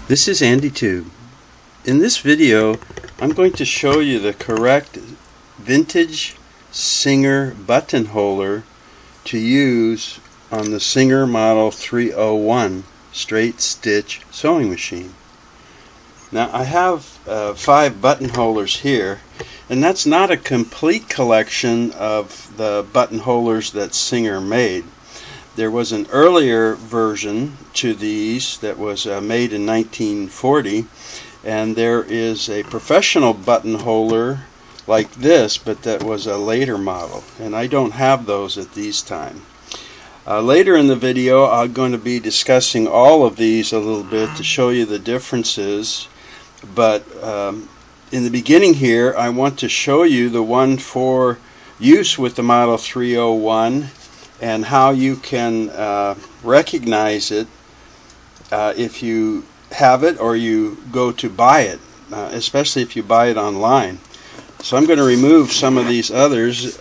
This is AndyTube. In this video, I'm going to show you the correct vintage Singer buttonholer to use on the Singer Model 301 straight stitch sewing machine. Now I have 5 buttonholers here, and that's not a complete collection of the buttonholers that Singer made. There was an earlier version to these that was made in 1940, and there is a professional buttonholer like this, but that was a later model, and I don't have those at these time. Later in the video I'm going to be discussing all of these a little bit to show you the differences, but in the beginning here I want to show you the one for use with the Model 301 and how you can recognize it if you have it or you go to buy it, especially if you buy it online. So I'm going to remove some of these others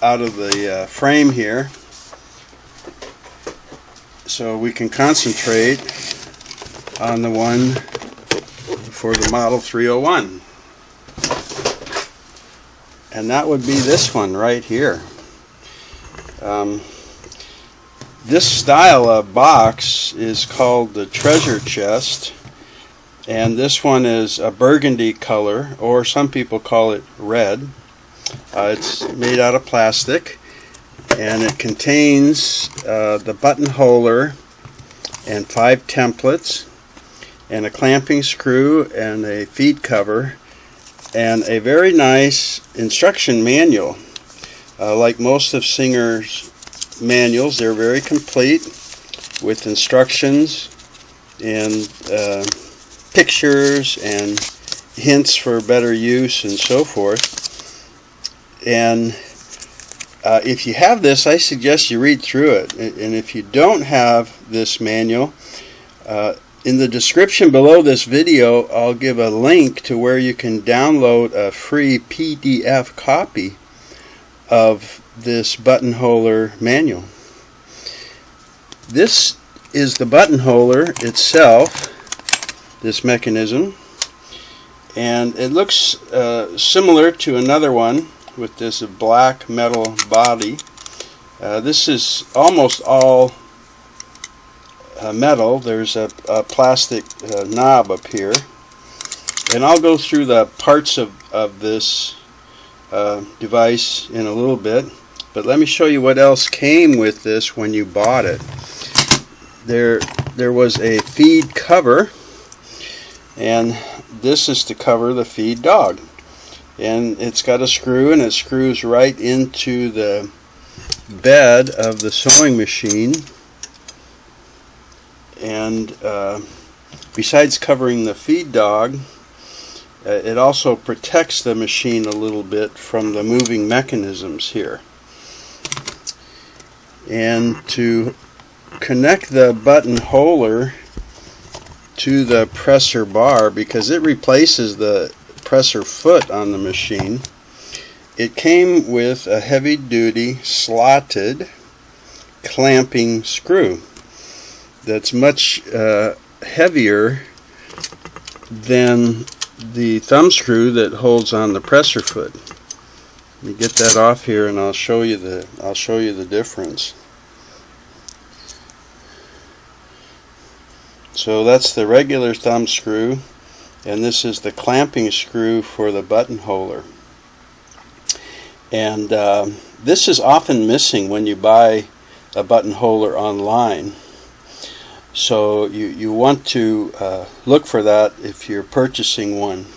out of the frame here so we can concentrate on the one for the Model 301, and that would be this one right here. This style of box is called the treasure chest, and this one is a burgundy color, or some people call it red. It's made out of plastic, and it contains the buttonholer and 5 templates and a clamping screw and a feed cover and a very nice instruction manual. Like most of Singer's manuals, they're very complete with instructions and pictures and hints for better use and so forth. And if you have this, I suggest you read through it. And if you don't have this manual, in the description below this video I'll give a link to where you can download a free PDF copy of this buttonholer manual. This is the buttonholer itself, this mechanism, and it looks similar to another one with this black metal body. This is almost all metal. There's a plastic knob up here, and I'll go through the parts of this device in a little bit, but let me show you what else came with this when you bought it. There was a feed cover, and this is to cover the feed dog, and it's got a screw, and it screws right into the bed of the sewing machine. And besides covering the feed dog, it also protects the machine a little bit from the moving mechanisms here. And to connect the buttonholer to the presser bar, because it replaces the presser foot on the machine, it came with a heavy-duty slotted clamping screw that's much heavier than the thumb screw that holds on the presser foot. Let me get that off here, and I'll show you the difference. So that's the regular thumb screw, and this is the clamping screw for the buttonholer. And this is often missing when you buy a buttonholer online. So you want to look for that if you're purchasing one,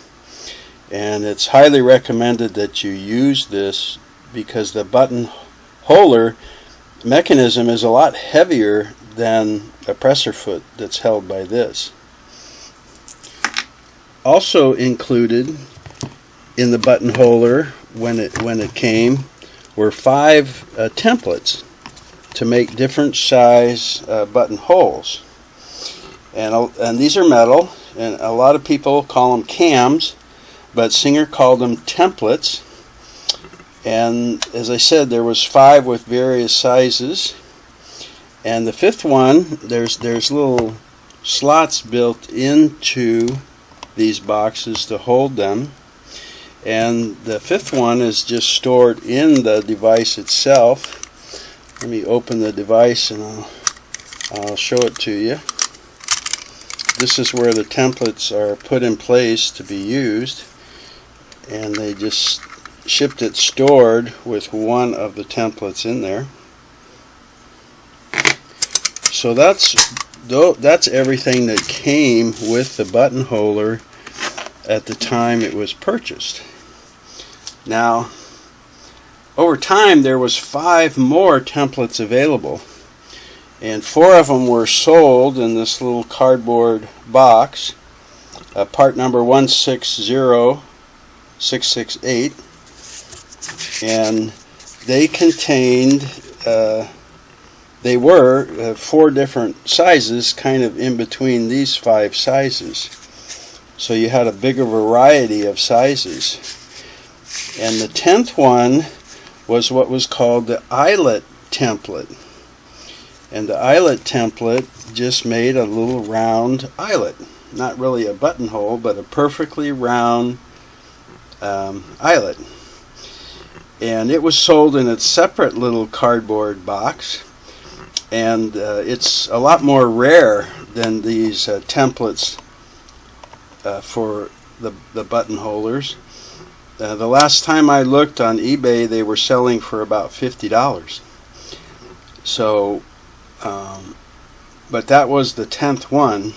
and it's highly recommended that you use this because the buttonholer mechanism is a lot heavier than a presser foot that's held by this. Also included in the buttonholer when it came were 5 templates to make different size buttonholes. And these are metal, and a lot of people call them cams, but Singer called them templates. And as I said, there was 5 with various sizes, and the 5th one, there's little slots built into these boxes to hold them, and the fifth one is just stored in the device itself. Let me open the device and I'll show it to you. This is where the templates are put in place to be used, and they just shipped it stored with one of the templates in there. So that's everything that came with the buttonholer at the time it was purchased. Now, over time there was 5 more templates available, and 4 of them were sold in this little cardboard box, part number 160668, and they contained they were 4 different sizes, kind of in between these 5 sizes. So you had a bigger variety of sizes. And the 10th one was what was called the eyelet template. And the eyelet template just made a little round eyelet. Not really a buttonhole, but a perfectly round eyelet. And it was sold in its separate little cardboard box. And it's a lot more rare than these templates for the buttonholers. The last time I looked on eBay, they were selling for about $50. So, but that was the 10th one,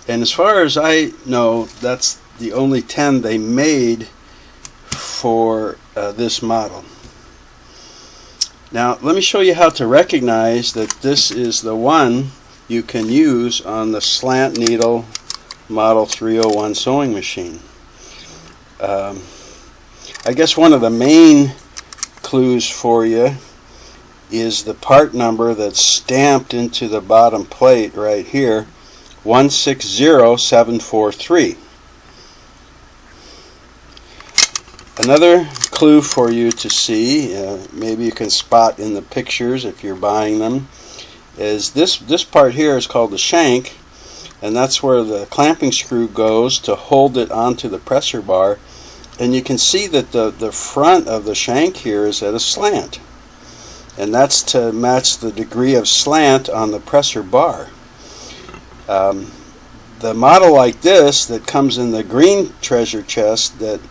and as far as I know, that's the only 10 they made for this model. Now, let me show you how to recognize that this is the one you can use on the slant needle Model 301 sewing machine. I guess one of the main clues for you is the part number that's stamped into the bottom plate right here, 160743. Another clue for you to see, maybe you can spot in the pictures if you're buying them, is this part here is called the shank, and that's where the clamping screw goes to hold it onto the presser bar. And you can see that the front of the shank here is at a slant, and that's to match the degree of slant on the presser bar. The model like this that comes in the green treasure chest that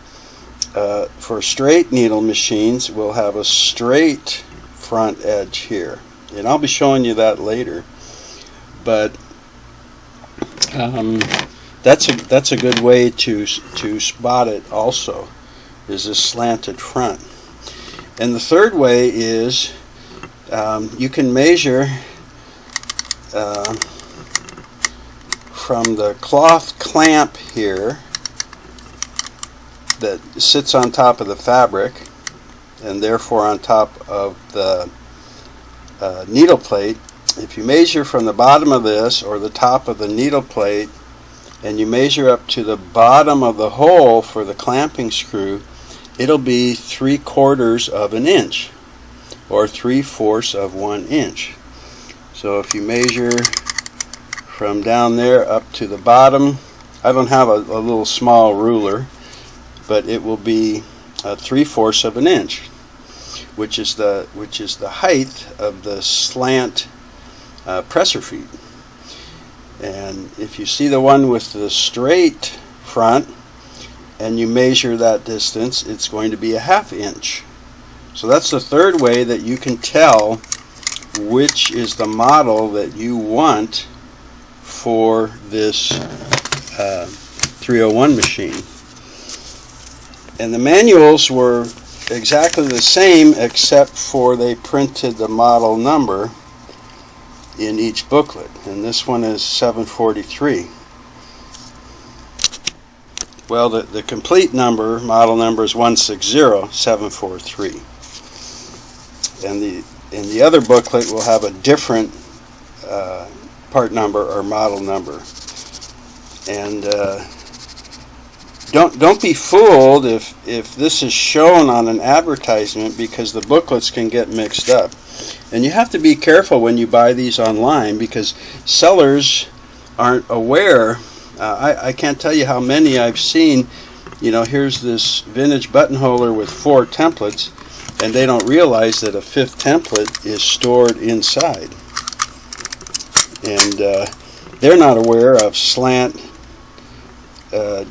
for straight needle machines will have a straight front edge here, and I'll be showing you that later. But that's a good way to spot it also, is a slanted front. And the third way is you can measure from the cloth clamp here that sits on top of the fabric and therefore on top of the needle plate. If you measure from the bottom of this or the top of the needle plate and you measure up to the bottom of the hole for the clamping screw, it'll be 3/4 of an inch or 3/4 of 1 inch. So if you measure from down there up to the bottom, I don't have a little small ruler, but it will be 3/4 of an inch, which is the height of the slant presser feet. And if you see the one with the straight front and you measure that distance, it's going to be a 1/2 inch. So that's the third way that you can tell which is the model that you want for this 301 machine. And the manuals were exactly the same, except for they printed the model number in each booklet, and this one is 743. Well, the complete number, model number, is 160743, and the other booklet will have a different part number or model number. And don't be fooled if this is shown on an advertisement, because the booklets can get mixed up. And you have to be careful when you buy these online, because sellers aren't aware. I can't tell you how many I've seen. You know, here's this vintage buttonholer with 4 templates, and they don't realize that a 5th template is stored inside. And they're not aware of slant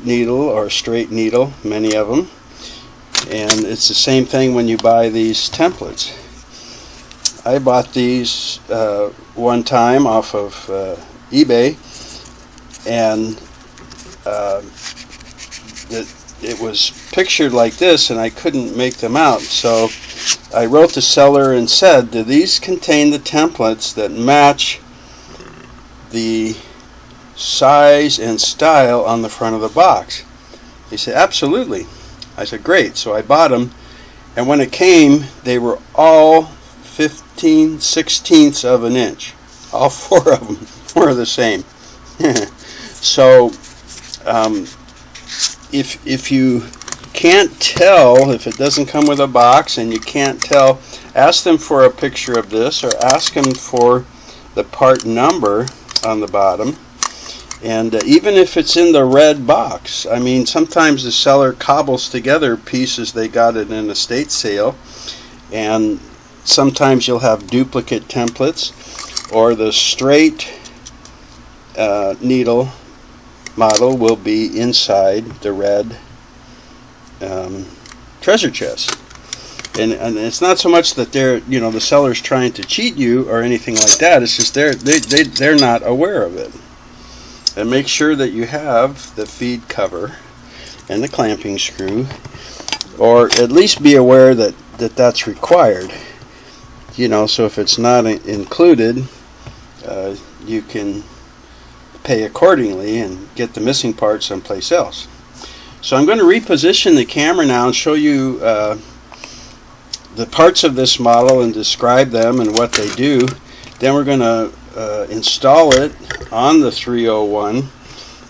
needle or straight needle, many of them. And it's the same thing when you buy these templates. I bought these one time off of eBay, and it was pictured like this, and I couldn't make them out. So I wrote the seller and said, do these contain the templates that match the size and style on the front of the box? He said, absolutely. I said, great. So I bought them, and when it came, they were all 15/16 of an inch. All 4 of them were the same. So if you can't tell, if it doesn't come with a box and you can't tell, ask them for a picture of this, or ask them for the part number on the bottom. And even if it's in the red box, I mean, sometimes the seller cobbles together pieces they got at an estate sale, and sometimes you'll have duplicate templates, or the straight needle model will be inside the red treasure chest. And it's not so much that they're, you know, the seller's trying to cheat you or anything like that. It's just they're not aware of it. And make sure that you have the feed cover and the clamping screw, or at least be aware that that's required. You know, so if it's not included, you can pay accordingly and get the missing part someplace else. So I'm going to reposition the camera now and show you the parts of this model and describe them and what they do. Then we're going to install it on the 301,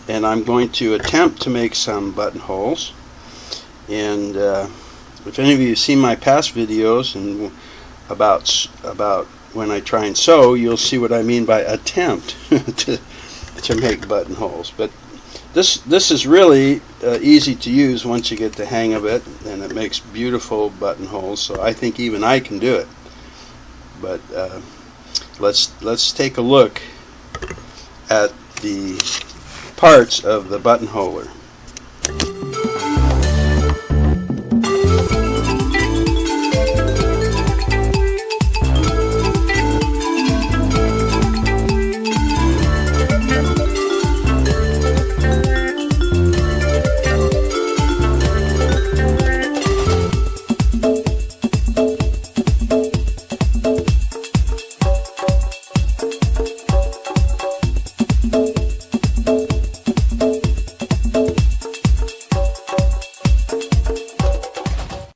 and I'm going to attempt to make some buttonholes. And if any of you have seen my past videos and about when I try and sew, you'll see what I mean by attempt to make buttonholes. But this is really easy to use once you get the hang of it, and it makes beautiful buttonholes. So I think even I can do it. But let's take a look at the parts of the buttonholer.